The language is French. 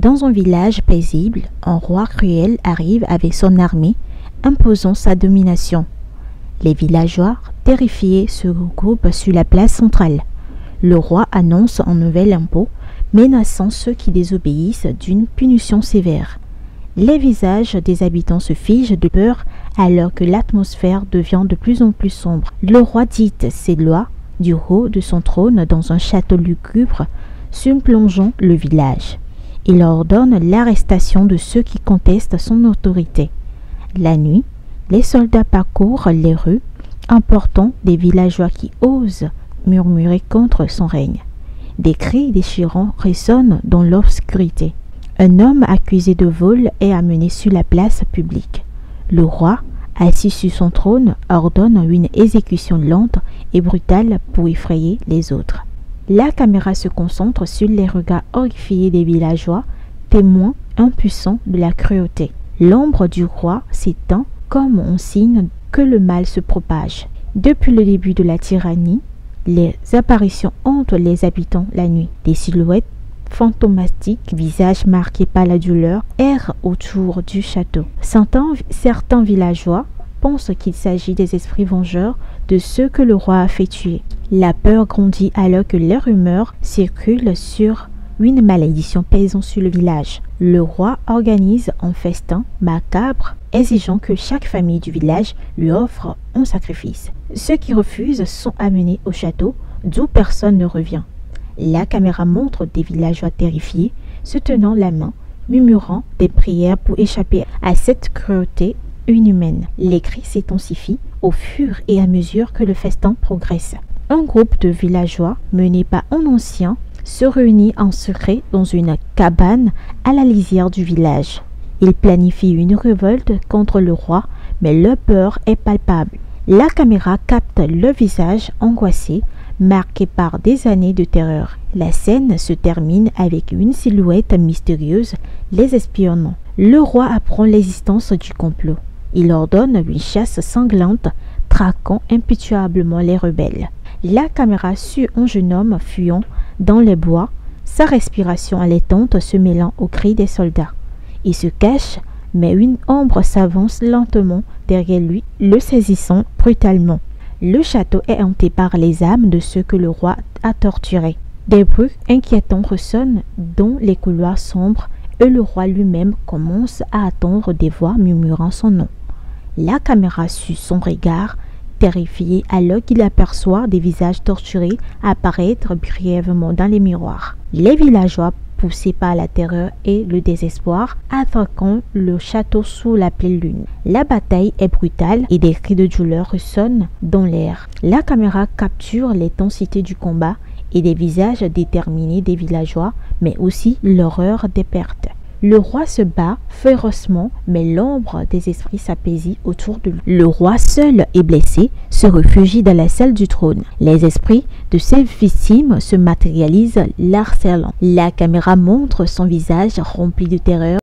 Dans un village paisible, un roi cruel arrive avec son armée, imposant sa domination. Les villageois, terrifiés, se regroupent sur la place centrale. Le roi annonce un nouvel impôt, menaçant ceux qui désobéissent d'une punition sévère. Les visages des habitants se figent de peur alors que l'atmosphère devient de plus en plus sombre. Le roi dicte ses lois du haut de son trône dans un château lugubre, surplongeant le village. Il ordonne l'arrestation de ceux qui contestent son autorité. La nuit, les soldats parcourent les rues, emportant des villageois qui osent murmurer contre son règne. Des cris déchirants résonnent dans l'obscurité. Un homme accusé de vol est amené sur la place publique. Le roi, assis sur son trône, ordonne une exécution lente et brutale pour effrayer les autres. La caméra se concentre sur les regards horrifiés des villageois, témoins impuissants de la cruauté. L'ombre du roi s'étend comme un signe que le mal se propage. Depuis le début de la tyrannie, les apparitions hantent les habitants la nuit. Des silhouettes fantomatiques, visages marqués par la douleur, errent autour du château. Certains villageois pensent qu'il s'agit des esprits vengeurs de ceux que le roi a fait tuer. La peur grandit alors que les rumeurs circulent sur une malédiction pesant sur le village. Le roi organise un festin macabre, exigeant que chaque famille du village lui offre un sacrifice. Ceux qui refusent sont amenés au château, d'où personne ne revient. La caméra montre des villageois terrifiés, se tenant la main, murmurant des prières pour échapper à cette cruauté inhumaine. Les cris s'intensifient au fur et à mesure que le festin progresse. Un groupe de villageois, mené par un ancien, se réunit en secret dans une cabane à la lisière du village. Ils planifient une révolte contre le roi, mais leur peur est palpable. La caméra capte le visage angoissé, marqué par des années de terreur. La scène se termine avec une silhouette mystérieuse les espionnant. Le roi apprend l'existence du complot. Il ordonne une chasse sanglante, traquant impitoyablement les rebelles. La caméra suit un jeune homme fuyant dans les bois, sa respiration haletante se mêlant aux cris des soldats. Il se cache, mais une ombre s'avance lentement derrière lui, le saisissant brutalement. Le château est hanté par les âmes de ceux que le roi a torturés. Des bruits inquiétants ressonnent dans les couloirs sombres et le roi lui-même commence à entendre des voix murmurant son nom. La caméra suit son regard, terrifié alors qu'il aperçoit des visages torturés apparaître brièvement dans les miroirs. Les villageois, poussés par la terreur et le désespoir, attaquent le château sous la pleine lune. La bataille est brutale et des cris de douleur ressonnent dans l'air. La caméra capture l'intensité du combat et des visages déterminés des villageois, mais aussi l'horreur des pertes. Le roi se bat férocement, mais l'ombre des esprits s'apaisit autour de lui. Le roi seul et blessé se réfugie dans la salle du trône. Les esprits de ses victimes se matérialisent, l'harcelant. La caméra montre son visage rempli de terreur